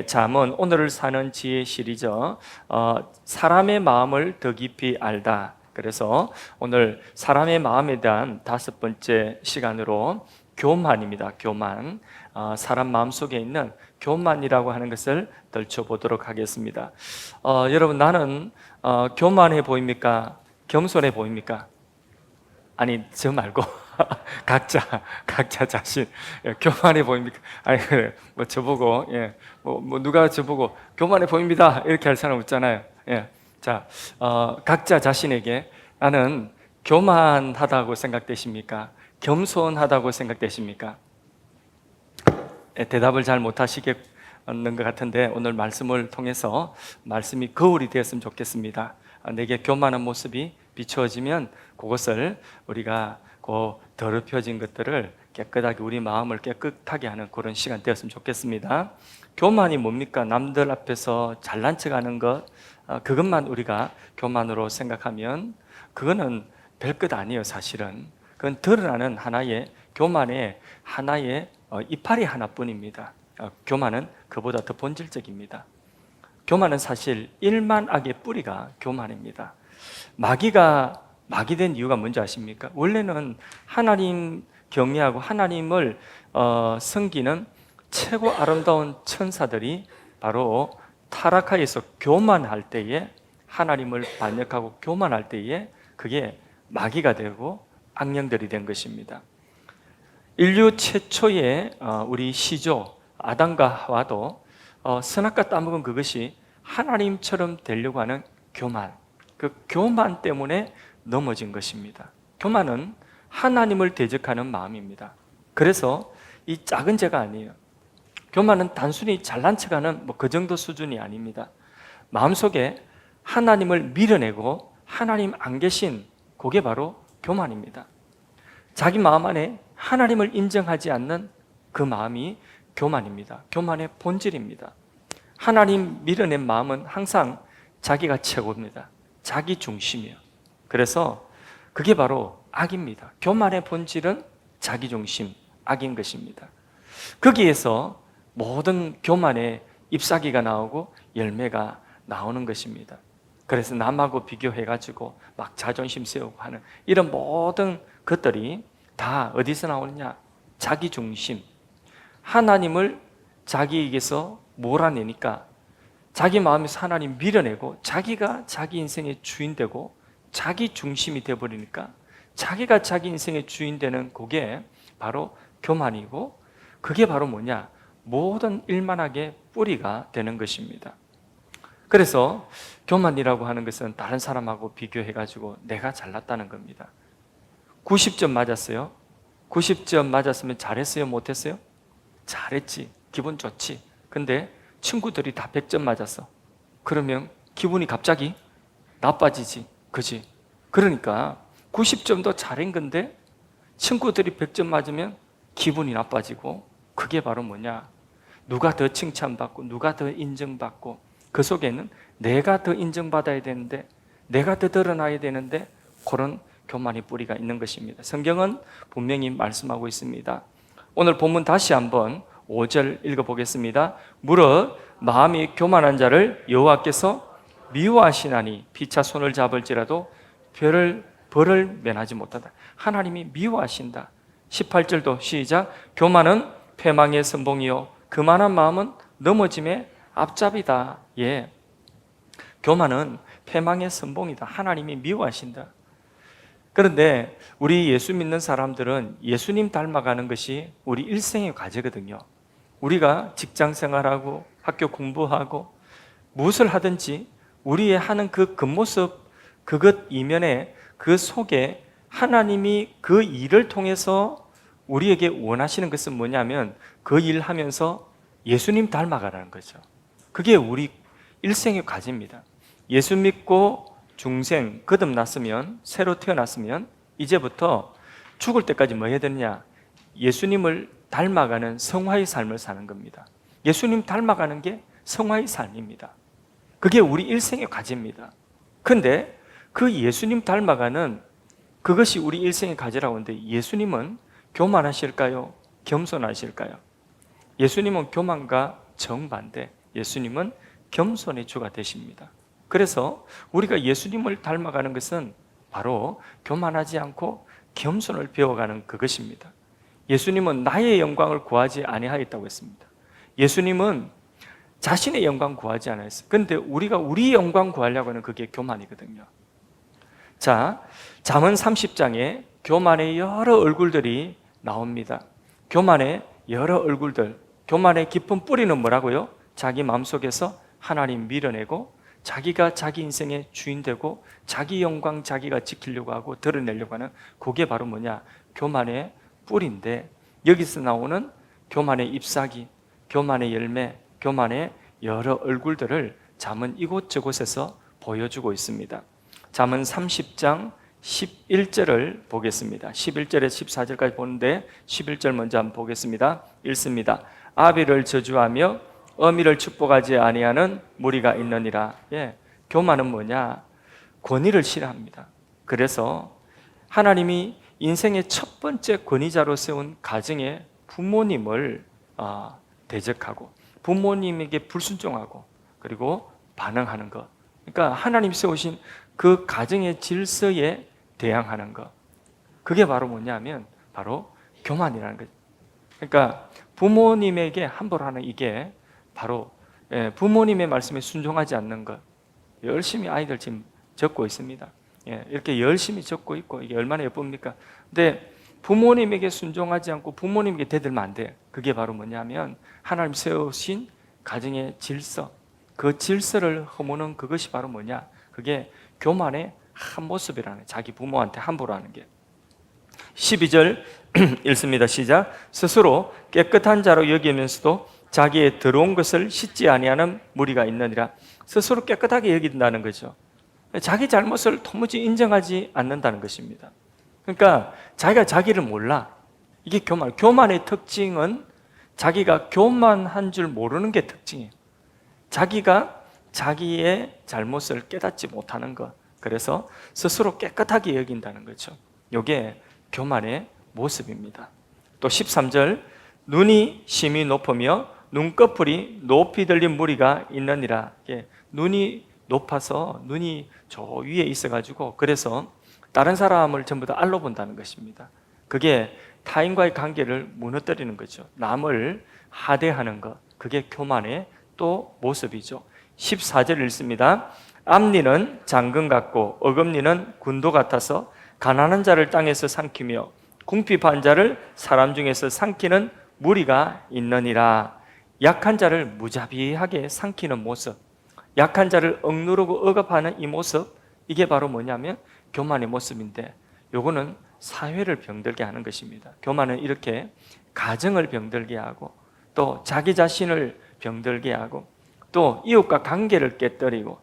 잠언 오늘을 사는 지혜 시리즈 사람의 마음을 더 깊이 알다. 그래서 오늘 사람의 마음에 대한 5번째 시간으로 교만입니다. 교만. 사람 마음속에 있는 교만이라고 하는 것을 떨쳐보도록 하겠습니다. 여러분, 나는 교만해 보입니까? 겸손해 보입니까? 아니, 저 말고 각자 자신 교만해 보입니까? 아니, 그래, 뭐 저보고 뭐 누가 저보고 교만해 보입니다 이렇게 할 사람 없잖아요. 자, 각자 자신에게 나는 교만하다고 생각되십니까? 겸손하다고 생각되십니까? 대답을 잘 못하시겠는 것 같은데 오늘 말씀을 통해서 말씀이 거울이 되었으면 좋겠습니다. 내게 교만한 모습이 비추어지면 그것을 우리가 그 더럽혀진 것들을 깨끗하게 우리 마음을 깨끗하게 하는 그런 시간 되었으면 좋겠습니다. 교만이 뭡니까? 남들 앞에서 잘난 척하는 것, 그것만 우리가 교만으로 생각하면 그거는 별것 아니에요. 사실은 그건 드러나는 하나의 교만의 하나의 이파리 하나뿐입니다. 교만은 그보다 더 본질적입니다. 교만은 사실 일만 악의 뿌리가 교만입니다. 마귀가 마귀 된 이유가 뭔지 아십니까? 원래는 하나님 경외하고 하나님을 섬기는 최고 아름다운 천사들이 바로 타락하여서 교만할 때에, 하나님을 반역하고 교만할 때에 그게 마귀가 되고 악령들이 된 것입니다. 인류 최초의 우리 시조 아담과 하와도 선악과 따먹은 그것이 하나님처럼 되려고 하는 교만, 그 교만 때문에 넘어진 것입니다. 교만은 하나님을 대적하는 마음입니다. 그래서 이 작은 죄가 아니에요. 교만은 단순히 잘난 척하는 그 정도 수준이 아닙니다. 마음속에 하나님을 밀어내고 하나님 안 계신 그게 바로 교만입니다. 자기 마음 안에 하나님을 인정하지 않는 그 마음이 교만입니다. 교만의 본질입니다. 하나님 밀어낸 마음은 항상 자기가 최고입니다. 자기 중심이에요. 그래서 그게 바로 악입니다. 교만의 본질은 자기 중심, 악인 것입니다. 거기에서 모든 교만의 잎사귀가 나오고 열매가 나오는 것입니다. 그래서 남하고 비교해가지고 막 자존심 세우고 하는 이런 모든 것들이 다 어디서 나오느냐? 자기 중심. 하나님을 자기에게서 몰아내니까 자기 마음에서 하나님 밀어내고 자기가 자기 인생의 주인 되고 자기 중심이 되어버리니까 자기가 자기 인생의 주인 되는 그게 바로 교만이고, 그게 바로 뭐냐? 모든 일만하게 뿌리가 되는 것입니다. 그래서 교만이라고 하는 것은 다른 사람하고 비교해가지고 내가 잘났다는 겁니다. 90점 맞았어요. 90점 맞았으면 잘했어요? 못했어요? 잘했지. 기분 좋지. 근데 친구들이 다 100점 맞았어. 그러면 기분이 갑자기 나빠지지. 그지? 그러니까 90점도 잘한 건데 친구들이 100점 맞으면 기분이 나빠지고, 그게 바로 뭐냐? 누가 더 칭찬받고 누가 더 인정받고, 그 속에는 내가 더 인정받아야 되는데 내가 더 드러나야 되는데 그런 교만의 뿌리가 있는 것입니다. 성경은 분명히 말씀하고 있습니다. 오늘 본문 다시 한번 5절 읽어보겠습니다. 무릇 마음이 교만한 자를 여호와께서 미워하시나니 피차 손을 잡을지라도 벌을 면하지 못하다. 하나님이 미워하신다. 18절도 시작. 교만은 패망의 선봉이요 교만한 마음은 넘어짐의 앞잡이다. 교만은 패망의 선봉이다. 하나님이 미워하신다. 그런데 우리 예수 믿는 사람들은 예수님 닮아가는 것이 우리 일생의 과제거든요. 우리가 직장 생활하고 학교 공부하고 무엇을 하든지 우리의 하는 그 겉모습, 그것 이면에 그 속에 하나님이 그 일을 통해서 우리에게 원하시는 것은 뭐냐면 그 일 하면서 예수님 닮아가라는 거죠. 그게 우리 일생의 과제입니다. 예수 믿고 중생 거듭났으면, 새로 태어났으면 이제부터 죽을 때까지 뭐 해야 되느냐? 예수님을 닮아가는 성화의 삶을 사는 겁니다. 예수님 닮아가는 게 성화의 삶입니다. 그게 우리 일생의 과제입니다. 그런데 그 예수님 닮아가는 그것이 우리 일생의 과제라고 하는데, 예수님은 교만하실까요? 겸손하실까요? 예수님은 교만과 정반대, 예수님은 겸손의 주가 되십니다. 그래서 우리가 예수님을 닮아가는 것은 바로 교만하지 않고 겸손을 배워가는 그것입니다. 예수님은 나의 영광을 구하지 아니하였다고 했습니다. 예수님은 자신의 영광 구하지 않았어요. 그런데 우리가 우리 영광 구하려고 하는 그게 교만이거든요. 자, 잠언 30장에 교만의 여러 얼굴들이 나옵니다. 교만의 여러 얼굴들, 교만의 깊은 뿌리는 뭐라고요? 자기 마음속에서 하나님 밀어내고 자기가 자기 인생의 주인 되고 자기 영광 자기가 지키려고 하고 드러내려고 하는 그게 바로 뭐냐? 교만의 뿌리인데, 여기서 나오는 교만의 잎사귀, 교만의 열매, 교만의 여러 얼굴들을 잠언 이곳저곳에서 보여주고 있습니다. 잠언 30장 11절을 보겠습니다. 11절에서 14절까지 보는데 11절 먼저 한번 보겠습니다. 읽습니다. 아비를 저주하며 어미를 축복하지 아니하는 무리가 있느니라. 교만은 뭐냐? 권위를 싫어합니다. 그래서 하나님이 인생의 첫 번째 권위자로 세운 가정의 부모님을 대적하고 부모님에게 불순종하고 그리고 반응하는 것, 그러니까 하나님 세우신 그 가정의 질서에 대항하는 것, 그게 바로 뭐냐면 바로 교만이라는 거죠. 그러니까 부모님에게 함부로 하는 이게 바로 부모님의 말씀에 순종하지 않는 것. 열심히 아이들 지금 적고 있습니다. 이렇게 열심히 적고 있고 이게 얼마나 예쁩니까? 근데 부모님에게 순종하지 않고 부모님에게 대들면 안 돼요. 그게 바로 뭐냐면 하나님 세우신 가정의 질서, 그 질서를 허무는 그것이 바로 뭐냐? 그게 교만의 한 모습이라는, 자기 부모한테 함부로 하는 게. 12절 읽습니다. 시작. 스스로 깨끗한 자로 여기면서도 자기의 더러운 것을 씻지 아니하는 무리가 있느니라. 스스로 깨끗하게 여긴다는 거죠. 자기 잘못을 도무지 인정하지 않는다는 것입니다. 그러니까 자기가 자기를 몰라. 이게 교만. 교만의 특징은 자기가 교만한 줄 모르는 게 특징이에요. 자기가 자기의 잘못을 깨닫지 못하는 것. 그래서 스스로 깨끗하게 여긴다는 거죠. 이게 교만의 모습입니다. 또 13절, 눈이 심히 높으며 눈꺼풀이 높이 들린 무리가 있느니라. 눈이 높아서 눈이 저 위에 있어가지고 그래서 다른 사람을 전부 다 알로 본다는 것입니다. 그게 타인과의 관계를 무너뜨리는 거죠. 남을 하대하는 것, 그게 교만의 또 모습이죠. 14절 읽습니다. 앞니는 장금 같고 어금니는 군도 같아서 가난한 자를 땅에서 삼키며 궁핍한 자를 사람 중에서 삼키는 무리가 있느니라. 약한 자를 무자비하게 삼키는 모습, 약한 자를 억누르고 억압하는 이 모습, 이게 바로 뭐냐면 교만의 모습인데, 요거는 사회를 병들게 하는 것입니다. 교만은 이렇게 가정을 병들게 하고 또 자기 자신을 병들게 하고 또 이웃과 관계를 깨뜨리고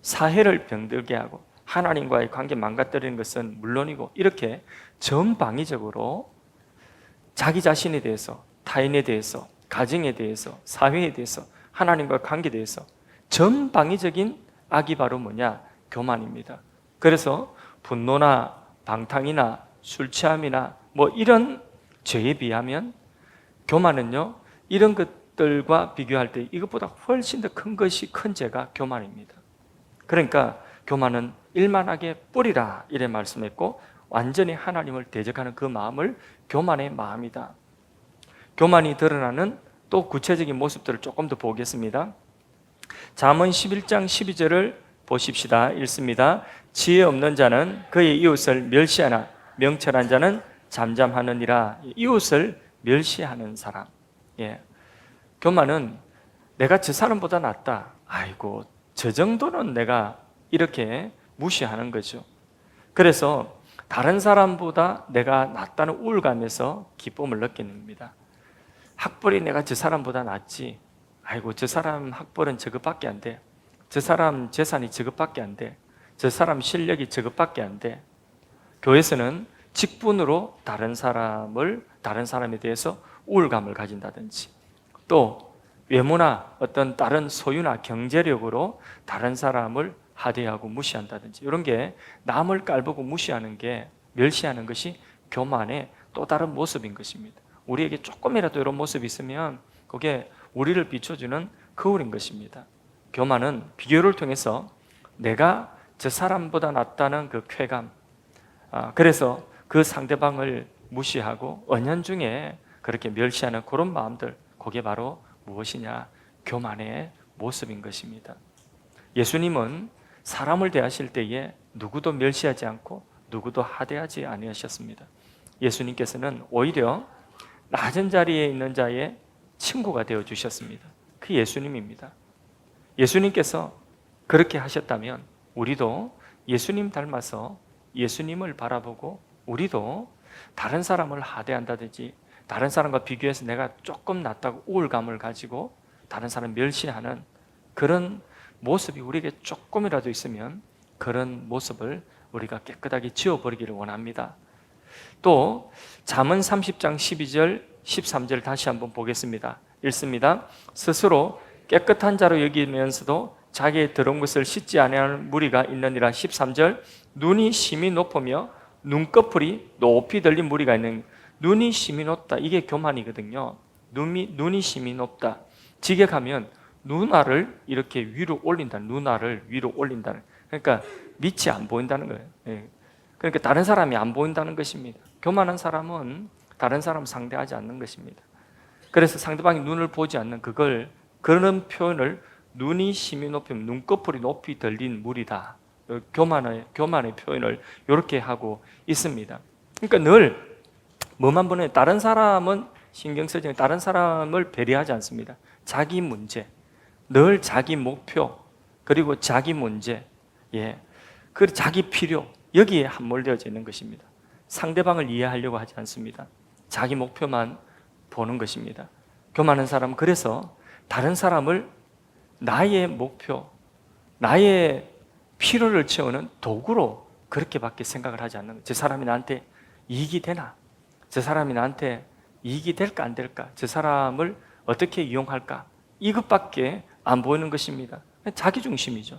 사회를 병들게 하고 하나님과의 관계 망가뜨리는 것은 물론이고, 이렇게 전방위적으로 자기 자신에 대해서, 타인에 대해서, 가정에 대해서, 사회에 대해서, 하나님과 관계에 대해서 전방위적인 악이 바로 뭐냐? 교만입니다. 그래서 분노나 방탕이나 술 취함이나 뭐 이런 죄에 비하면 교만은요, 이런 것들과 비교할 때 이것보다 훨씬 더 큰 것이, 큰 죄가 교만입니다. 그러니까 교만은 일만하게 뿌리라 이래 말씀했고, 완전히 하나님을 대적하는 그 마음을 교만의 마음이다. 교만이 드러나는 또 구체적인 모습들을 조금 더 보겠습니다. 잠언 11장 12절을 보십시다. 읽습니다. 지혜 없는 자는 그의 이웃을 멸시하나 명철한 자는 잠잠하느니라. 이웃을 멸시하는 사람. 교만은 내가 저 사람보다 낫다. 아이고, 저 정도는 내가 이렇게 무시하는 거죠. 그래서 다른 사람보다 내가 낫다는 우울감에서 기쁨을 느끼는 겁니다. 학벌이 내가 저 사람보다 낫지. 아이고, 저 사람 학벌은 저것밖에 안 돼. 저 사람 재산이 저것밖에 안 돼. 저 사람 실력이 저것밖에 안 돼. 교회에서는 직분으로 다른 사람에 대해서 우울감을 가진다든지, 또 외모나 어떤 다른 소유나 경제력으로 다른 사람을 하대하고 무시한다든지, 이런 게 남을 깔보고 무시하는 게, 멸시하는 것이 교만의 또 다른 모습인 것입니다. 우리에게 조금이라도 이런 모습이 있으면 그게 우리를 비춰주는 거울인 것입니다. 교만은 비교를 통해서 내가 저 사람보다 낫다는 그 쾌감, 그래서 그 상대방을 무시하고 은연중에 그렇게 멸시하는 그런 마음들, 그게 바로 무엇이냐? 교만의 모습인 것입니다. 예수님은 사람을 대하실 때에 누구도 멸시하지 않고 누구도 하대하지 아니하셨습니다. 예수님께서는 오히려 낮은 자리에 있는 자의 친구가 되어 주셨습니다. 그 예수님입니다. 예수님께서 그렇게 하셨다면 우리도 예수님 닮아서 예수님을 바라보고 우리도 다른 사람을 하대한다든지 다른 사람과 비교해서 내가 조금 낫다고 우울감을 가지고 다른 사람 멸시하는 그런 모습이 우리에게 조금이라도 있으면 그런 모습을 우리가 깨끗하게 지워버리기를 원합니다. 또 잠언 30장 12절 13절 다시 한번 보겠습니다. 읽습니다. 스스로 깨끗한 자로 여기면서도 자기의 더러운 것을 씻지 아니하는 무리가 있느니라. 13절 눈이 심히 높으며 눈꺼풀이 높이 들린 무리가 있는, 눈이 심히 높다, 이게 교만이거든요. 눈이 심히 높다. 직역하면 눈알을 이렇게 위로 올린다. 눈알을 위로 올린다. 그러니까 밑이 안 보인다는 거예요. 그러니까 다른 사람이 안 보인다는 것입니다. 교만한 사람은 다른 사람 상대하지 않는 것입니다. 그래서 상대방이 눈을 보지 않는 그런 표현을 눈이 심히 높이면 눈꺼풀이 높이 들린 무리다. 교만의 표현을 이렇게 하고 있습니다. 그러니까 늘 뭐만 보내, 다른 사람은 신경 쓰지 않고 다른 사람을 배려하지 않습니다. 자기 문제, 늘 자기 목표, 그리고 자기 문제, 그리고 자기 필요, 여기에 함몰되어져 있는 것입니다. 상대방을 이해하려고 하지 않습니다. 자기 목표만 보는 것입니다. 교만한 사람은 그래서 다른 사람을 나의 목표, 나의 필요를 채우는 도구로 그렇게밖에 생각을 하지 않는 거예요. 저 사람이 나한테 이익이 되나? 저 사람이 나한테 이익이 될까 안 될까? 저 사람을 어떻게 이용할까? 이것밖에 안 보이는 것입니다. 자기중심이죠.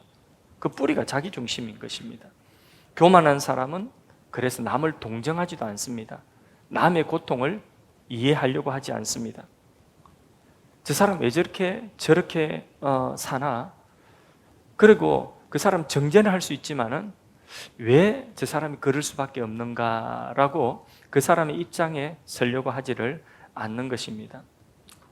그 뿌리가 자기중심인 것입니다. 교만한 사람은 그래서 남을 동정하지도 않습니다. 남의 고통을 이해하려고 하지 않습니다. 저 사람 왜 저렇게 사나? 그리고 그 사람 정죄는 할 수 있지만은 왜 저 사람이 그럴 수밖에 없는가라고 그 사람의 입장에 서려고 하지를 않는 것입니다.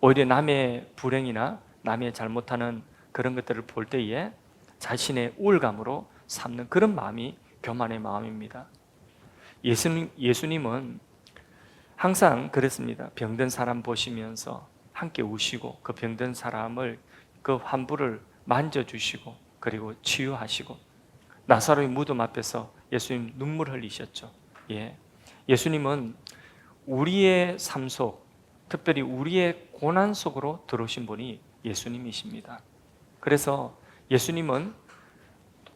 오히려 남의 불행이나 남의 잘못하는 그런 것들을 볼 때에 자신의 우울감으로 삼는 그런 마음이 교만의 마음입니다. 예수님은 항상 그랬습니다. 병든 사람 보시면서 함께 우시고 그 병든 사람을 그 환부를 만져주시고 그리고 치유하시고, 나사로의 무덤 앞에서 예수님 눈물 흘리셨죠. 예수님은 우리의 삶 속, 특별히 우리의 고난 속으로 들어오신 분이 예수님이십니다. 그래서 예수님은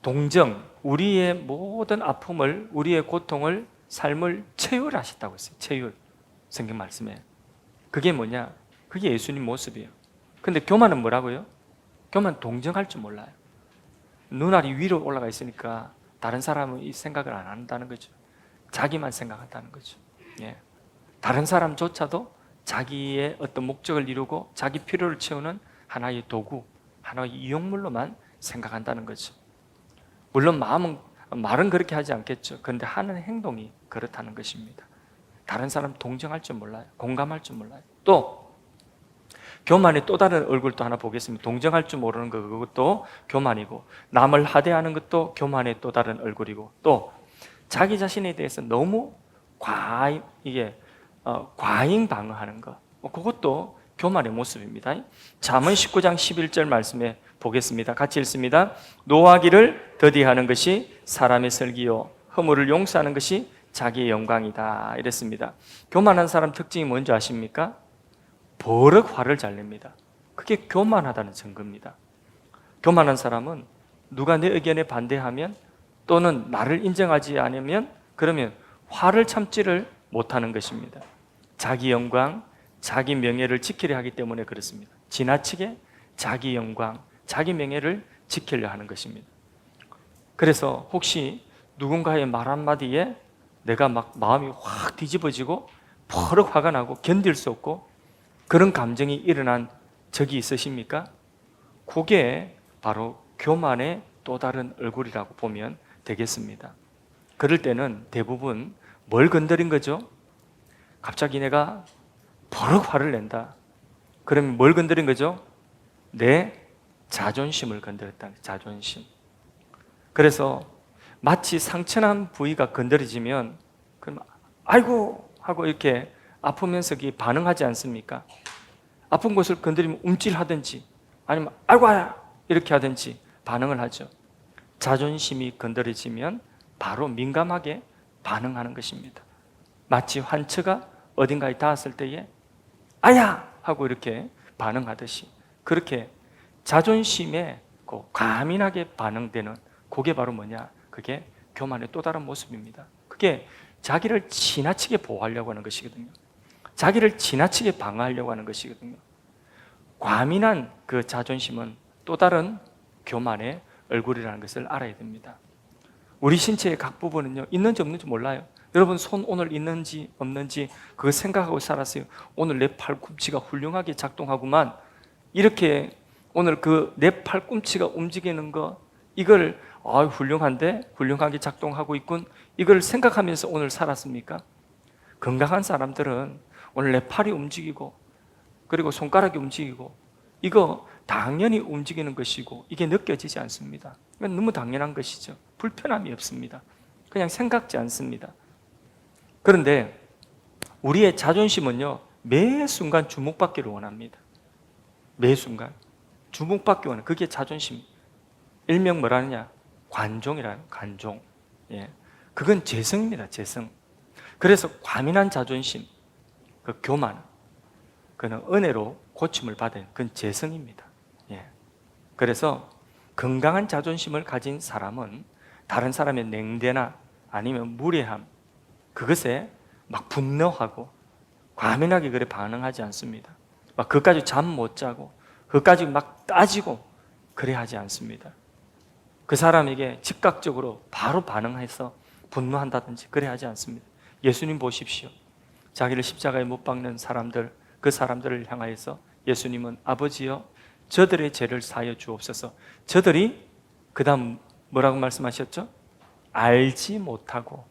동정, 우리의 모든 아픔을, 우리의 고통을, 삶을 체휼하셨다고 했어요. 체휼, 성경 말씀에. 그게 뭐냐? 그게 예수님 모습이에요. 근데 교만은 뭐라고요? 교만은 동정할 줄 몰라요. 눈알이 위로 올라가 있으니까 다른 사람은 이 생각을 안 한다는 거죠. 자기만 생각한다는 거죠. 다른 사람조차도 자기의 어떤 목적을 이루고 자기 필요를 채우는 하나의 도구, 하나의 이용물로만 생각한다는 거죠. 물론 말은 그렇게 하지 않겠죠. 그런데 하는 행동이 그렇다는 것입니다. 다른 사람 동정할 줄 몰라요. 공감할 줄 몰라요. 또 교만의 또 다른 얼굴도 하나 보겠습니다. 동정할 줄 모르는 것, 그것도 교만이고, 남을 하대하는 것도 교만의 또 다른 얼굴이고, 또 자기 자신에 대해서 너무 과잉 방어하는 것, 그것도 교만의 모습입니다. 잠언 19장 11절 말씀에 보겠습니다. 같이 읽습니다. 노하기를 더디하는 것이 사람의 슬기요 허물을 용서하는 것이 자기의 영광이다, 이랬습니다. 교만한 사람 특징이 뭔지 아십니까? 버럭 화를 잘 냅니다. 그게 교만하다는 증거입니다. 교만한 사람은 누가 내 의견에 반대하면 또는 나를 인정하지 않으면 그러면 화를 참지를 못하는 것입니다. 자기 영광, 자기 명예를 지키려 하기 때문에 그렇습니다. 지나치게 자기 영광, 자기 명예를 지키려 하는 것입니다. 그래서 혹시 누군가의 말 한마디에 내가 막 마음이 확 뒤집어지고 버럭 화가 나고 견딜 수 없고 그런 감정이 일어난 적이 있으십니까? 그게 바로 교만의 또 다른 얼굴이라고 보면 되겠습니다. 그럴 때는 대부분 뭘 건드린 거죠? 갑자기 내가 버럭 화를 낸다. 그러면 뭘 건드린 거죠? 내 자존심을 건드렸다. 자존심. 그래서 마치 상처난 부위가 건드려지면 그럼 아이고 하고 이렇게 아프면서 반응하지 않습니까? 아픈 곳을 건드리면 움찔하든지 아니면 아이고 이렇게 하든지 반응을 하죠. 자존심이 건드려지면 바로 민감하게 반응하는 것입니다. 마치 환처가 어딘가에 닿았을 때에 아야! 하고 이렇게 반응하듯이 그렇게 자존심에 과민하게 반응되는 그게 바로 뭐냐? 그게 교만의 또 다른 모습입니다. 그게 자기를 지나치게 보호하려고 하는 것이거든요. 자기를 지나치게 방어하려고 하는 것이거든요. 과민한 그 자존심은 또 다른 교만의 얼굴이라는 것을 알아야 됩니다. 우리 신체의 각 부분은요, 있는지 없는지 몰라요. 여러분 손 오늘 있는지 없는지 그거 생각하고 살았어요. 오늘 내 팔꿈치가 훌륭하게 작동하구만. 이렇게 오늘 그 내 팔꿈치가 움직이는 거 이걸 훌륭한데 훌륭하게 작동하고 있군. 이걸 생각하면서 오늘 살았습니까? 건강한 사람들은 오늘 내 팔이 움직이고 그리고 손가락이 움직이고 이거 당연히 움직이는 것이고 이게 느껴지지 않습니다. 이건 너무 당연한 것이죠. 불편함이 없습니다. 그냥 생각지 않습니다. 그런데 우리의 자존심은요, 매 순간 주목받기를 원합니다. 매 순간 주목받기 원해. 그게 자존심. 일명 뭐라느냐? 관종이라는 관종. 예, 그건 재성입니다. 재성. 그래서 과민한 자존심, 그 교만, 그는 은혜로 고침을 받은 그건 재성입니다. 예. 그래서 건강한 자존심을 가진 사람은 다른 사람의 냉대나 아니면 무례함, 그것에 막 분노하고 과민하게 그래 반응하지 않습니다. 막 그것까지 잠 못 자고 그것까지 막 따지고 그래 하지 않습니다. 그 사람에게 즉각적으로 바로 반응해서 분노한다든지 그래 하지 않습니다. 예수님 보십시오. 자기를 십자가에 못 박는 사람들, 그 사람들을 향하여서 예수님은 아버지여 저들의 죄를 사하여 주옵소서. 저들이 그 다음 뭐라고 말씀하셨죠? 알지 못하고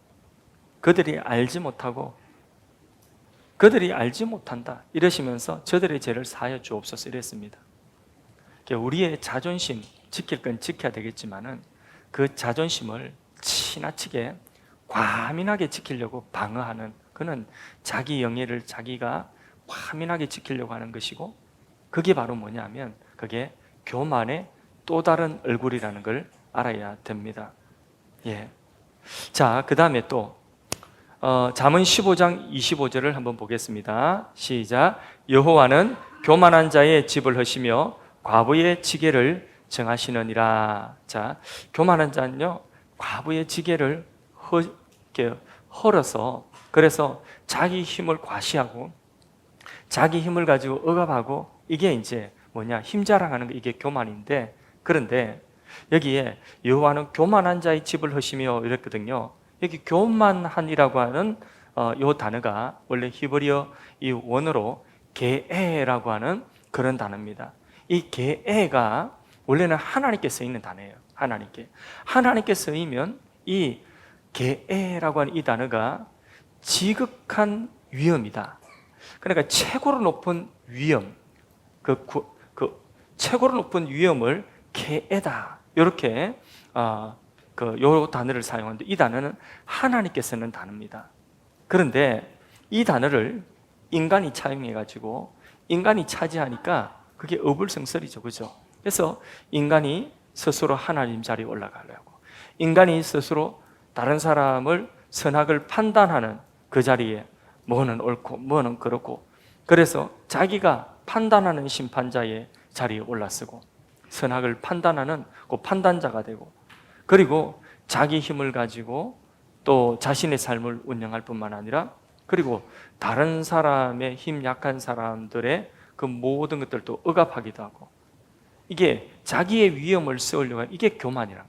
그들이 알지 못한다 이러시면서 저들의 죄를 사하여 주옵소서 이랬습니다. 우리의 자존심 지킬 건 지켜야 되겠지만은 그 자존심을 지나치게 과민하게 지키려고 방어하는 그는 자기 영예를 자기가 과민하게 지키려고 하는 것이고 그게 바로 뭐냐면 그게 교만의 또 다른 얼굴이라는 걸 알아야 됩니다. 예. 자, 그 다음에 또 잠언 15장 25절을 한번 보겠습니다. 시작. 여호와는 교만한 자의 집을 허시며 과부의 지게를 정하시느니라. 자, 교만한 자는요 과부의 지게를 헐어서 그래서 자기 힘을 과시하고 자기 힘을 가지고 억압하고 이게 이제 뭐냐 힘 자랑하는 거 이게 교만인데 그런데 여기에 여호와는 교만한 자의 집을 허시며 이랬거든요. 여기 교만한이라고 하는 이 단어가 원래 히브리어 이 원어로 게에라고 하는 그런 단어입니다. 이 게에가 원래는 하나님께 쓰이는 단어예요. 하나님께 쓰이면 이 게에라고 하는 이 단어가 지극한 위엄이다. 그러니까 최고로 높은 위엄, 그 최고로 높은 위엄을 게에다 이렇게 요 단어를 사용하는데 이 단어는 하나님께 쓰는 단어입니다. 그런데 이 단어를 인간이 차용해가지고 인간이 차지하니까 그게 어불성설이죠, 그죠? 그래서 인간이 스스로 하나님 자리에 올라가려고 인간이 스스로 다른 사람을 선악을 판단하는 그 자리에 뭐는 옳고 뭐는 그렇고 그래서 자기가 판단하는 심판자의 자리에 올라서고 선악을 판단하는 그 판단자가 되고 그리고 자기 힘을 가지고 또 자신의 삶을 운영할 뿐만 아니라 그리고 다른 사람의 힘 약한 사람들의 그 모든 것들도 억압하기도 하고 이게 자기의 위엄을 세우려고 하는 이게 교만이란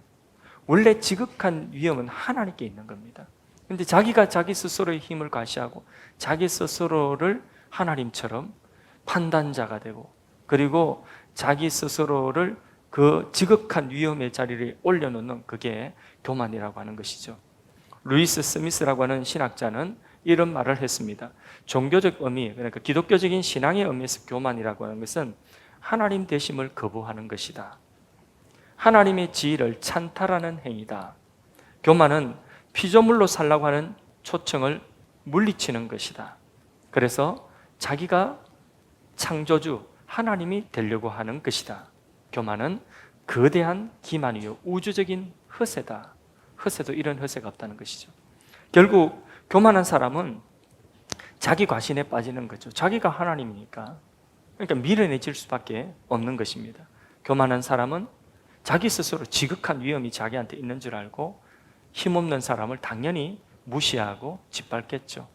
원래 지극한 위엄은 하나님께 있는 겁니다. 그런데 자기가 자기 스스로의 힘을 과시하고 자기 스스로를 하나님처럼 판단자가 되고 그리고 자기 스스로를 그 지극한 위험의 자리를 올려놓는 그게 교만이라고 하는 것이죠. 루이스 스미스라고 하는 신학자는 이런 말을 했습니다. 종교적 의미, 그러니까 기독교적인 신앙의 의미에서 교만이라고 하는 것은 하나님 되심을 거부하는 것이다. 하나님의 지위를 찬탈하는 행위다. 교만은 피조물로 살라고 하는 초청을 물리치는 것이다. 그래서 자기가 창조주, 하나님이 되려고 하는 것이다. 교만은 거대한 기만이요 우주적인 허세다. 허세도 이런 허세가 없다는 것이죠. 결국 교만한 사람은 자기 과신에 빠지는 거죠. 자기가 하나님이니까. 그러니까 미련해질 수밖에 없는 것입니다. 교만한 사람은 자기 스스로 지극한 위험이 자기한테 있는 줄 알고 힘없는 사람을 당연히 무시하고 짓밟겠죠.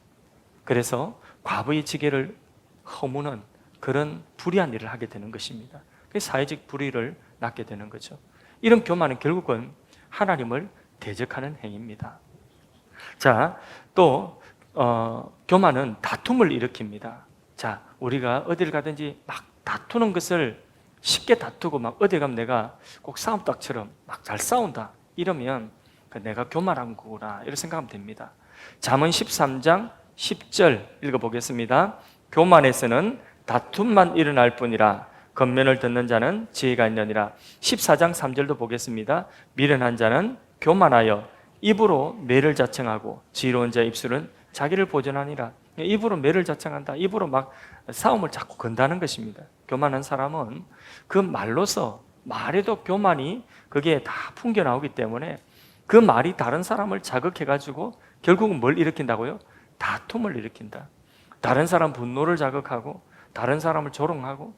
그래서 과부의 지게를 허무는 그런 불의한 일을 하게 되는 것입니다. 사회적 불의를 낳게 되는 거죠. 이런 교만은 결국은 하나님을 대적하는 행위입니다. 자, 또 교만은 다툼을 일으킵니다. 자, 우리가 어딜 가든지 막 다투는 것을 쉽게 다투고 막 어디 가면 내가 꼭 싸움닭처럼 막 잘 싸운다 이러면 내가 교만한 거구나 이렇게 생각하면 됩니다. 잠언 13장 10절 읽어보겠습니다. 교만에서는 다툼만 일어날 뿐이라 겉면을 듣는 자는 지혜가 있느니라. 14장 3절도 보겠습니다. 미련한 자는 교만하여 입으로 매를 자청하고 지혜로운 자의 입술은 자기를 보전하니라. 입으로 매를 자청한다. 입으로 막 싸움을 자꾸 건다는 것입니다. 교만한 사람은 그 말로서 말에도 교만이 그게 다 풍겨 나오기 때문에 그 말이 다른 사람을 자극해가지고 결국은 뭘 일으킨다고요? 다툼을 일으킨다. 다른 사람 분노를 자극하고 다른 사람을 조롱하고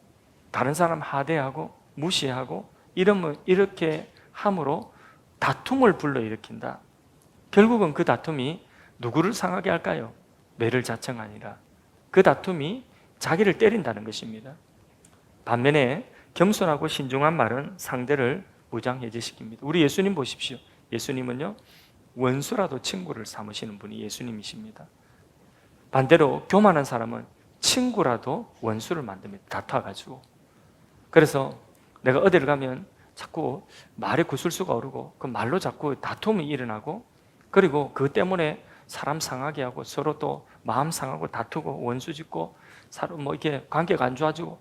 다른 사람 하대하고 무시하고 이렇게 함으로 다툼을 불러일으킨다. 결국은 그 다툼이 누구를 상하게 할까요? 매를 자청하니라. 그 다툼이 자기를 때린다는 것입니다. 반면에 겸손하고 신중한 말은 상대를 무장해제시킵니다. 우리 예수님 보십시오. 예수님은요 원수라도 친구를 삼으시는 분이 예수님이십니다. 반대로 교만한 사람은 친구라도 원수를 만듭니다. 다퉈가지고. 그래서 내가 어디를 가면 자꾸 말에 구술수가 오르고 그 말로 자꾸 다툼이 일어나고 그리고 그것 때문에 사람 상하게 하고 서로 또 마음 상하고 다투고 원수 짓고 뭐 이렇게 관계가 안 좋아지고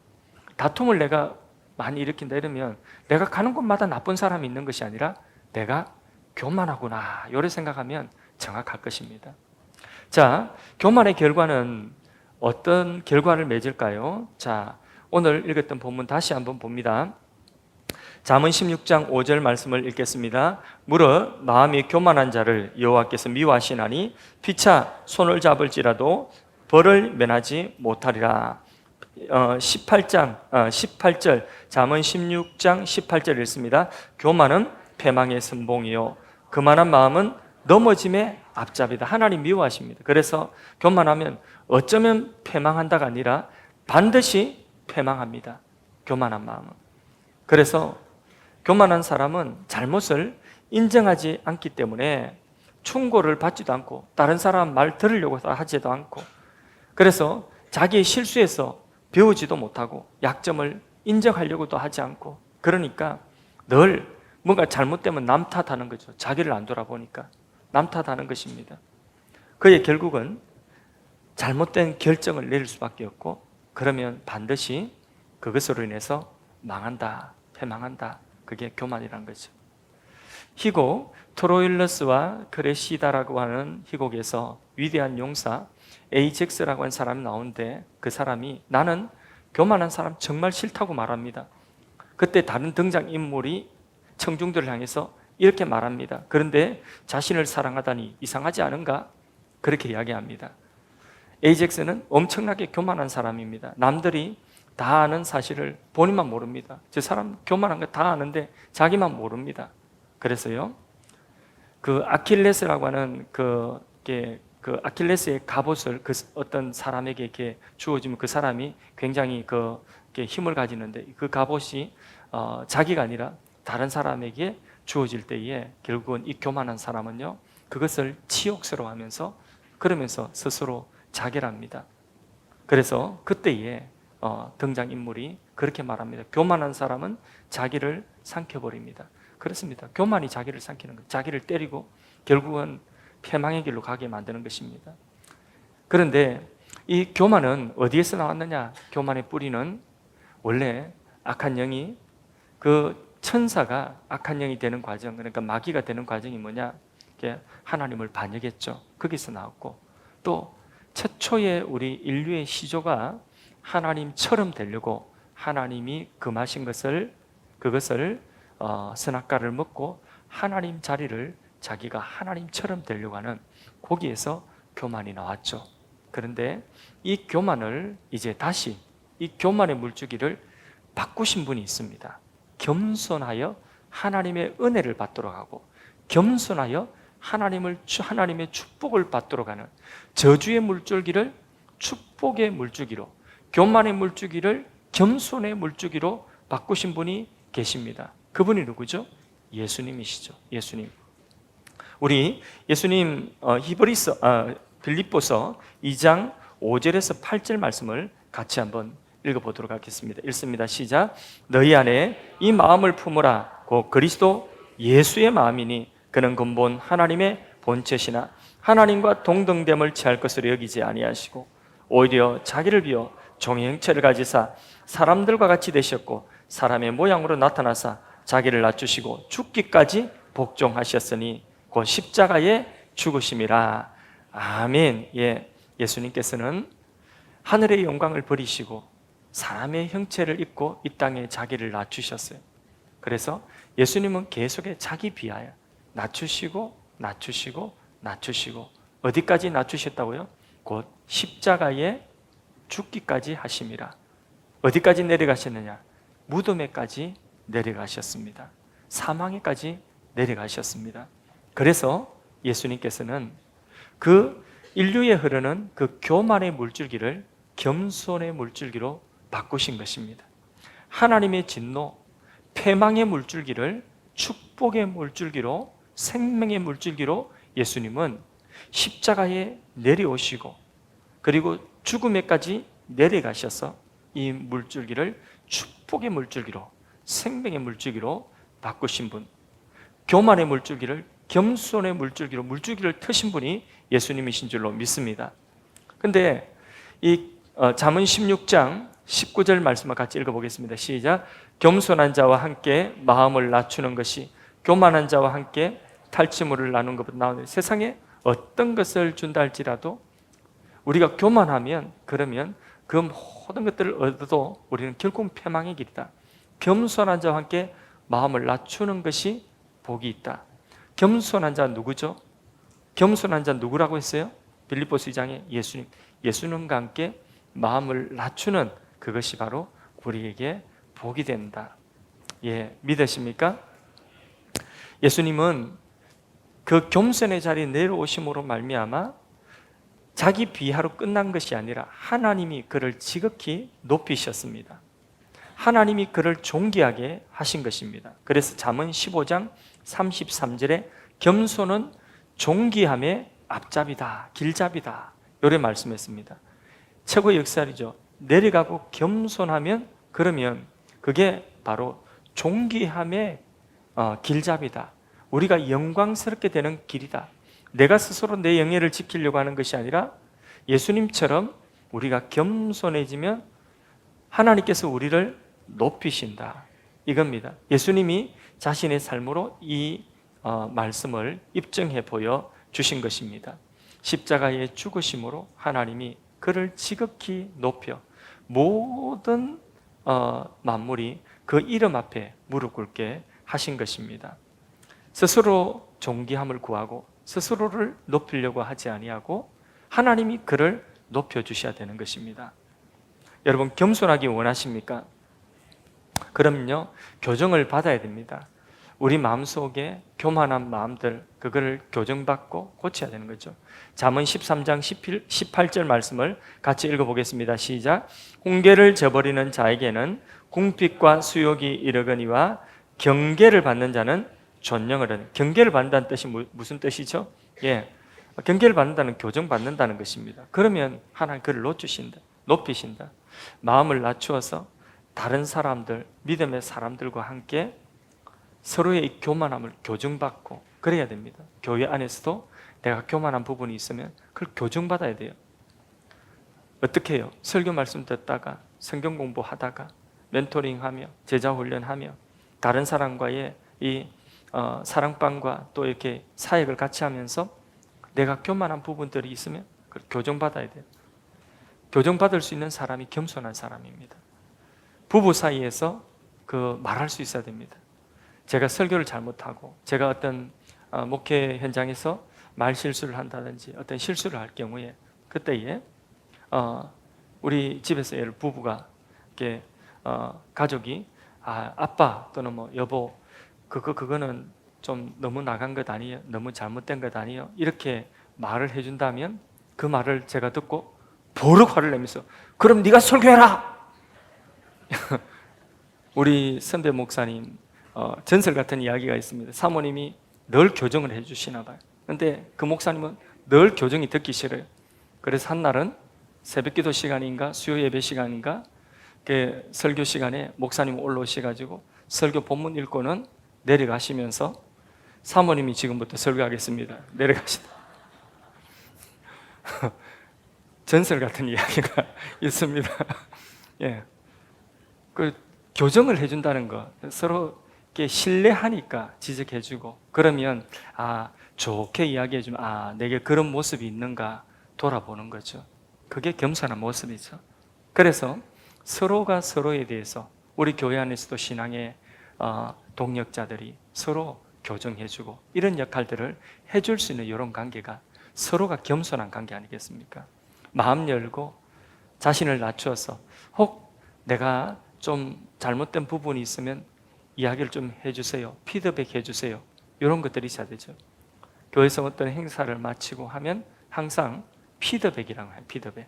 다툼을 내가 많이 일으킨다 이러면 내가 가는 곳마다 나쁜 사람이 있는 것이 아니라 내가 교만하구나 이렇게 생각하면 정확할 것입니다. 자, 교만의 결과는 어떤 결과를 맺을까요? 자, 오늘 읽었던 본문 다시 한번 봅니다. 잠언 16장 5절 말씀을 읽겠습니다. 무릇 마음이 교만한 자를 여호와께서 미워하시나니 피차 손을 잡을지라도 벌을 면하지 못하리라. 18절 잠언 16장 18절 읽습니다. 교만은 패망의 선봉이요 그만한 마음은 넘어짐의 앞잡이다. 하나님 미워하십니다. 그래서 교만하면 어쩌면 패망한다가 아니라 반드시 패망합니다. 교만한 마음은. 그래서 교만한 사람은 잘못을 인정하지 않기 때문에 충고를 받지도 않고 다른 사람 말 들으려고 하지도 않고 그래서 자기의 실수에서 배우지도 못하고 약점을 인정하려고도 하지 않고 그러니까 늘 뭔가 잘못되면 남 탓하는 거죠. 자기를 안 돌아보니까 남 탓하는 것입니다. 그의 결국은 잘못된 결정을 내릴 수밖에 없고 그러면 반드시 그것으로 인해서 망한다, 패망한다. 그게 교만이라는 거죠. 희곡 트로일러스와 크레시다라고 하는 희곡에서 위대한 용사 에이젝스라고 하는 사람이 나오는데 그 사람이 나는 교만한 사람 정말 싫다고 말합니다. 그때 다른 등장인물이 청중들을 향해서 이렇게 말합니다. 그런데 자신을 사랑하다니 이상하지 않은가? 그렇게 이야기합니다. 에이젝스는 엄청나게 교만한 사람입니다. 남들이 다 아는 사실을 본인만 모릅니다. 저 사람 교만한 거 다 아는데 자기만 모릅니다. 그래서요, 그 아킬레스라고 하는 그 아킬레스의 갑옷을 그 어떤 사람에게 이렇게 주어지면 그 사람이 굉장히 힘을 가지는데 그 갑옷이 자기가 아니라 다른 사람에게 주어질 때에 결국은 이 교만한 사람은요 그것을 치욕스러워하면서 그러면서 스스로 자결합니다. 그래서 그때에 등장인물이 그렇게 말합니다. 교만한 사람은 자기를 삼켜버립니다. 그렇습니다. 교만이 자기를 삼키는 것, 자기를 때리고 결국은 패망의 길로 가게 만드는 것입니다. 그런데 이 교만은 어디에서 나왔느냐? 교만의 뿌리는 원래 악한 영이, 그 천사가 악한 영이 되는 과정, 그러니까 마귀가 되는 과정이 뭐냐? 하나님을 반역했죠. 거기서 나왔고, 또 최초의 우리 인류의 시조가 하나님처럼 되려고 하나님이 금하신 그것을 선악과를 먹고 하나님 자리를 자기가 하나님처럼 되려고 하는, 거기에서 교만이 나왔죠. 그런데 이 교만을 이제 다시, 이 교만의 물주기를 바꾸신 분이 있습니다. 겸손하여 하나님의 은혜를 받도록 하고, 겸손하여 하나님의 축복을 받도록 하는, 저주의 물줄기를 축복의 물줄기로, 교만의 물줄기를 겸손의 물줄기로 바꾸신 분이 계십니다. 그분이 누구죠? 예수님이시죠. 예수님. 우리 예수님 빌립보서 2장 5절에서 8절 말씀을 같이 한번 읽어보도록 하겠습니다. 읽습니다. 시작. 너희 안에 이 마음을 품으라. 곧 그리스도 예수의 마음이니 그는 근본 하나님의 본체시나 하나님과 동등됨을 취할 것으로 여기지 아니하시고 오히려 자기를 비워 종의 형체를 가지사 사람들과 같이 되셨고 사람의 모양으로 나타나사 자기를 낮추시고 죽기까지 복종하셨으니 곧 십자가에 죽으심이라. 아멘. 예수님께서는 하늘의 영광을 버리시고 사람의 형체를 입고 이 땅에 자기를 낮추셨어요. 그래서 예수님은 계속해 자기 비하여 낮추시고 어디까지 낮추셨다고요? 곧 십자가에 죽기까지 하심이라. 어디까지 내려가셨느냐? 무덤에까지 내려가셨습니다. 사망에까지 내려가셨습니다. 그래서 예수님께서는 그 인류에 흐르는 그 교만의 물줄기를 겸손의 물줄기로 바꾸신 것입니다. 하나님의 진노, 패망의 물줄기를 축복의 물줄기로, 생명의 물줄기로 예수님은 십자가에 내려오시고 그리고 죽음에까지 내려가셔서 이 물줄기를 축복의 물줄기로, 생명의 물줄기로 바꾸신 분, 교만의 물줄기를 겸손의 물줄기로 물줄기를 트신 분이 예수님이신 줄로 믿습니다. 근데 이 잠언 16장 19절 말씀을 같이 읽어보겠습니다. 시작. 겸손한 자와 함께 마음을 낮추는 것이 교만한 자와 함께 탈취물을 나누는 것보다 나오는, 세상에 어떤 것을 준다 할지라도 우리가 교만하면, 그러면 그 모든 것들을 얻어도 우리는 결국 패망의 길이다. 겸손한 자와 함께 마음을 낮추는 것이 복이 있다. 겸손한 자 누구죠? 겸손한 자 누구라고 했어요? 빌립보서 2장에 예수님. 예수님과 함께 마음을 낮추는 그것이 바로 우리에게 복이 된다. 믿으십니까? 예수님은 그 겸손의 자리에 내려오심으로 말미암아 자기 비하로 끝난 것이 아니라 하나님이 그를 지극히 높이셨습니다. 하나님이 그를 존귀하게 하신 것입니다. 그래서 잠언 15장 33절에 겸손은 존귀함의 앞잡이다, 길잡이다, 이렇게 말씀했습니다. 최고의 역설이죠. 내려가고 겸손하면, 그러면 그게 바로 존귀함의 길잡이다. 우리가 영광스럽게 되는 길이다. 내가 스스로 내 영예를 지키려고 하는 것이 아니라 예수님처럼 우리가 겸손해지면 하나님께서 우리를 높이신다, 이겁니다. 예수님이 자신의 삶으로 이 말씀을 입증해 보여 주신 것입니다. 십자가의 죽으심으로 하나님이 그를 지극히 높여 모든 만물이 그 이름 앞에 무릎 꿇게 하신 것입니다. 스스로 존귀함을 구하고 스스로를 높이려고 하지 아니하고 하나님이 그를 높여주셔야 되는 것입니다. 여러분, 겸손하기 원하십니까? 그럼요, 교정을 받아야 됩니다. 우리 마음속에 교만한 마음들, 그거를 교정받고 고쳐야 되는 거죠. 잠언 13장 18절 말씀을 같이 읽어보겠습니다. 시작. 훈계를 저버리는 자에게는 궁핍과 수욕이 이르거니와 경계를 받는 자는 존영을 하는. 경계를 받는다는 뜻이 무슨 뜻이죠? 경계를 받는다는, 교정받는다는 것입니다. 그러면 하나님 그를 높이신다. 마음을 낮추어서 다른 사람들, 믿음의 사람들과 함께 서로의 이 교만함을 교정받고 그래야 됩니다. 교회 안에서도 내가 교만한 부분이 있으면 그걸 교정받아야 돼요. 어떻게 해요? 설교 말씀 듣다가 성경 공부하다가 멘토링하며 제자 훈련하며 다른 사람과의 이 사랑방과 또 이렇게 사역을 같이 하면서 내가 교만한 부분들이 있으면 그걸 교정받아야 돼요. 교정받을 수 있는 사람이 겸손한 사람입니다. 부부 사이에서 그 말할 수 있어야 됩니다. 제가 설교를 잘못하고 제가 어떤 목회 현장에서 말 실수를 한다든지 어떤 실수를 할 경우에 그때에 우리 집에서 예를 부부가 이렇게 가족이 아빠 또는 뭐 여보 그거는 좀 너무 나간 것 아니에요? 너무 잘못된 것 아니에요? 이렇게 말을 해준다면 그 말을 제가 듣고 버럭 화를 내면서 그럼 네가 설교해라! 우리 선배 목사님 전설 같은 이야기가 있습니다. 사모님이 늘 교정을 해주시나 봐요. 근데 그 목사님은 늘 교정이 듣기 싫어요. 그래서 한날은 새벽기도 시간인가 수요 예배 시간인가 그 설교 시간에 목사님 올라오셔가지고 설교 본문 읽고는 내려가시면서 사모님이 지금부터 설교하겠습니다. 내려가시다. 전설 같은 이야기가 있습니다. 예, 그 교정을 해준다는 거 서로 이렇게 신뢰하니까 지적해주고 그러면 좋게 이야기해주면 내게 그런 모습이 있는가 돌아보는 거죠. 그게 겸손한 모습이죠. 그래서 서로가 서로에 대해서 우리 교회 안에서도 신앙의 동력자들이 서로 교정해주고 이런 역할들을 해줄 수 있는 이런 관계가 서로가 겸손한 관계 아니겠습니까? 마음 열고 자신을 낮추어서 혹 내가 좀 잘못된 부분이 있으면 이야기를 좀 해주세요. 피드백 해주세요. 이런 것들이 있어야 되죠. 교회에서 어떤 행사를 마치고 하면 항상 피드백이라고 해요. 피드백.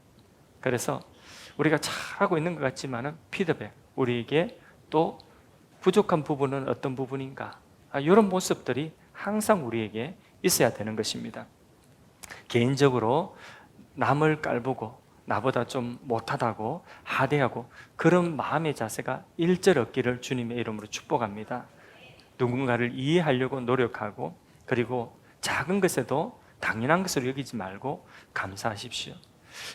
그래서 우리가 잘하고 있는 것 같지만은 피드백. 우리에게 또 부족한 부분은 어떤 부분인가? 이런 모습들이 항상 우리에게 있어야 되는 것입니다. 개인적으로 남을 깔보고 나보다 좀 못하다고 하대하고 그런 마음의 자세가 일절 없기를 주님의 이름으로 축복합니다. 누군가를 이해하려고 노력하고 그리고 작은 것에도 당연한 것으로 여기지 말고 감사하십시오.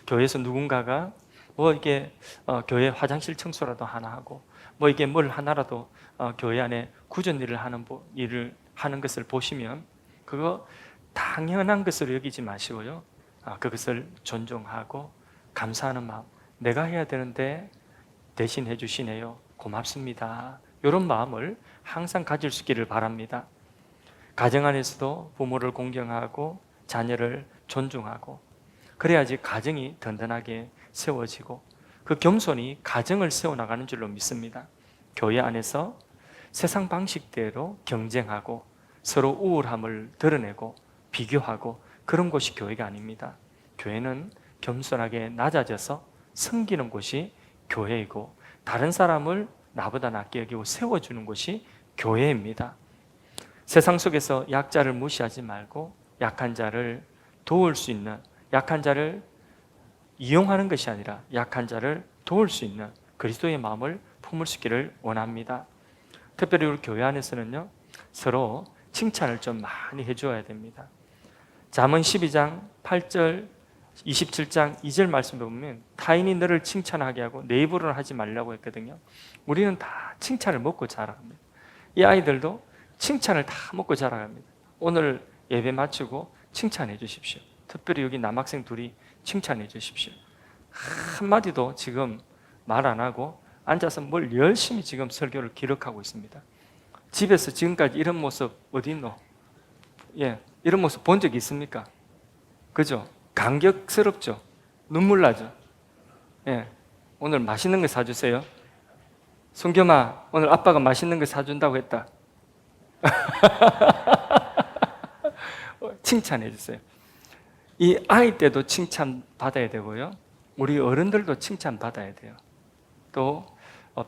교회에서 누군가가 뭐 이게 교회 화장실 청소라도 하나 하고 뭐 이게 뭘 하나라도 교회 안에 구전 일을 하는 것을 보시면 그거 당연한 것으로 여기지 마시고요. 그것을 존중하고 감사하는 마음, 내가 해야 되는데 대신 해주시네요. 고맙습니다. 이런 마음을 항상 가질 수 있기를 바랍니다. 가정 안에서도 부모를 공경하고 자녀를 존중하고 그래야지 가정이 든든하게 세워지고 그 겸손이 가정을 세워나가는 줄로 믿습니다. 교회 안에서 세상 방식대로 경쟁하고 서로 우월함을 드러내고 비교하고 그런 곳이 교회가 아닙니다. 교회는 겸손하게 낮아져서 섬기는 곳이 교회이고 다른 사람을 나보다 낮게 여기고 세워주는 곳이 교회입니다. 세상 속에서 약자를 무시하지 말고 약한 자를 도울 수 있는, 약한 자를 이용하는 것이 아니라 약한 자를 도울 수 있는 그리스도의 마음을 품을 수 있기를 원합니다. 특별히 우리 교회 안에서는요, 서로 칭찬을 좀 많이 해줘야 됩니다. 잠언 12장 8절 27장 2절 말씀을 보면 타인이 너를 칭찬하게 하고 내 입으로는 하지 말라고 했거든요. 우리는 다 칭찬을 먹고 자라갑니다. 이 아이들도 칭찬을 다 먹고 자라갑니다. 오늘 예배 마치고 칭찬해 주십시오. 특별히 여기 남학생 둘이 칭찬해 주십시오. 한마디도 지금 말 안 하고 앉아서 뭘 열심히 지금 설교를 기록하고 있습니다. 집에서 지금까지 이런 모습 어디 있노? 이런 모습 본 적 있습니까? 그죠? 감격스럽죠? 눈물 나죠? 오늘 맛있는 거 사주세요. 순겸아, 오늘 아빠가 맛있는 거 사준다고 했다. 칭찬해 주세요. 이 아이 때도 칭찬 받아야 되고요. 우리 어른들도 칭찬 받아야 돼요. 또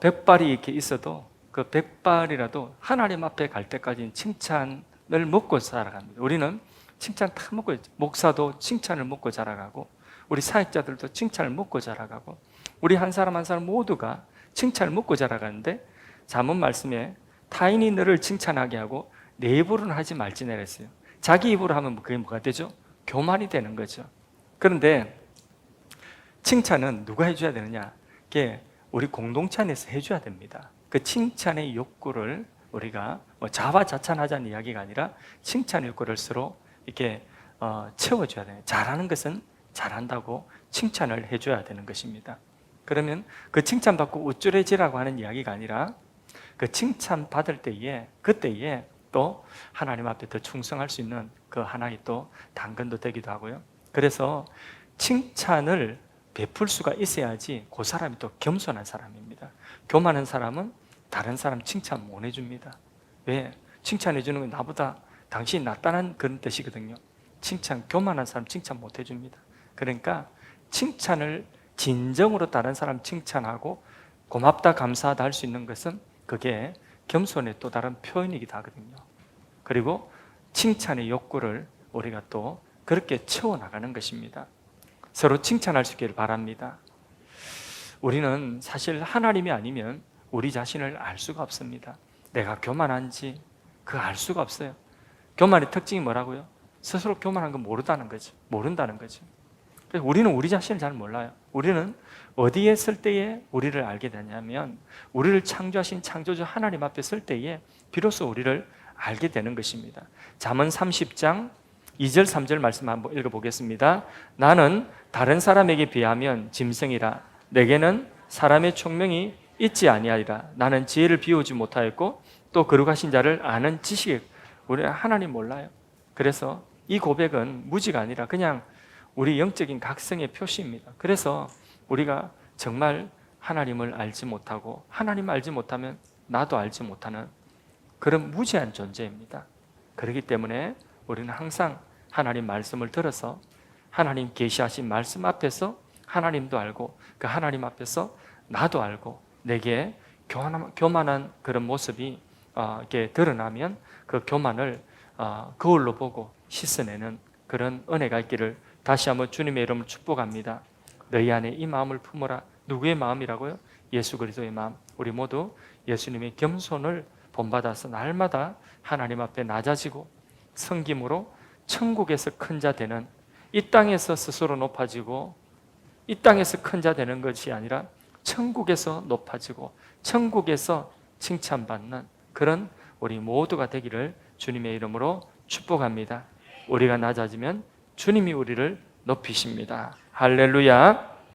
백발이 이렇게 있어도 그 백발이라도 하나님 앞에 갈 때까지는 칭찬을 먹고 살아갑니다. 우리는 칭찬 다 먹고, 목사도 칭찬을 먹고 자라가고 우리 사역자들도 칭찬을 먹고 자라가고 우리 한 사람 한 사람 모두가 칭찬을 먹고 자라가는데 잠언 말씀에 타인이 너를 칭찬하게 하고 내 입으로는 하지 말지니라 했어요. 자기 입으로 하면 그게 뭐가 되죠? 교만이 되는 거죠. 그런데 칭찬은 누가 해줘야 되느냐? 그게 우리 공동체 안에서 해줘야 됩니다. 그 칭찬의 욕구를 우리가 자화자찬하자는 이야기가 아니라 칭찬의 욕구를 서로 이렇게 채워줘야 돼요. 잘하는 것은 잘한다고 칭찬을 해줘야 되는 것입니다. 그러면 그 칭찬받고 우쭐해지라고 하는 이야기가 아니라 그 칭찬 받을 때에 그때에 또 하나님 앞에 더 충성할 수 있는 그 하나의 또 당근도 되기도 하고요. 그래서 칭찬을 베풀 수가 있어야지 그 사람이 또 겸손한 사람입니다. 교만한 사람은 다른 사람 칭찬 못 해줍니다. 왜? 칭찬해 주는 건 나보다 당신이 낫다는 그런 뜻이거든요. 교만한 사람 칭찬 못 해줍니다. 그러니까 칭찬을 진정으로 다른 사람 칭찬하고 고맙다 감사하다 할 수 있는 것은 그게 겸손의 또 다른 표현이기도 하거든요. 그리고 칭찬의 욕구를 우리가 또 그렇게 채워나가는 것입니다. 서로 칭찬할 수 있기를 바랍니다. 우리는 사실 하나님이 아니면 우리 자신을 알 수가 없습니다. 내가 교만한지 그거 알 수가 없어요. 교만의 특징이 뭐라고요? 스스로 교만한 건 모른다는 거죠. 그래서 우리는 우리 자신을 잘 몰라요. 우리는 어디에 설 때에 우리를 알게 되냐면 우리를 창조하신 창조주 하나님 앞에 설 때에 비로소 우리를 알게 되는 것입니다. 잠언 30장 2절 3절 말씀 한번 읽어보겠습니다. 나는 다른 사람에게 비하면 짐승이라 내게는 사람의 총명이 있지 아니하리라. 나는 지혜를 비우지 못하였고 또 거룩하신 자를 아는 지식이 우리 하나님 몰라요. 그래서 이 고백은 무지가 아니라 그냥 우리 영적인 각성의 표시입니다. 그래서 우리가 정말 하나님을 알지 못하고 하나님 알지 못하면 나도 알지 못하는 그런 무지한 존재입니다. 그렇기 때문에 우리는 항상 하나님 말씀을 들어서 하나님 계시하신 말씀 앞에서 하나님도 알고 그 하나님 앞에서 나도 알고 내게 교만한 그런 모습이 이렇게 드러나면 그 교만을 거울로 보고 씻어내는 그런 은혜가 있기를 다시 한번 주님의 이름을 축복합니다. 너희 안에 이 마음을 품어라. 누구의 마음이라고요? 예수 그리스도의 마음. 우리 모두 예수님의 겸손을 본받아서 날마다 하나님 앞에 낮아지고 섬김으로 천국에서 큰 자 되는, 이 땅에서 스스로 높아지고 이 땅에서 큰 자 되는 것이 아니라 천국에서 높아지고 천국에서 칭찬받는 그런 우리 모두가 되기를 주님의 이름으로 축복합니다. 우리가 낮아지면 주님이 우리를 높이십니다. 할렐루야.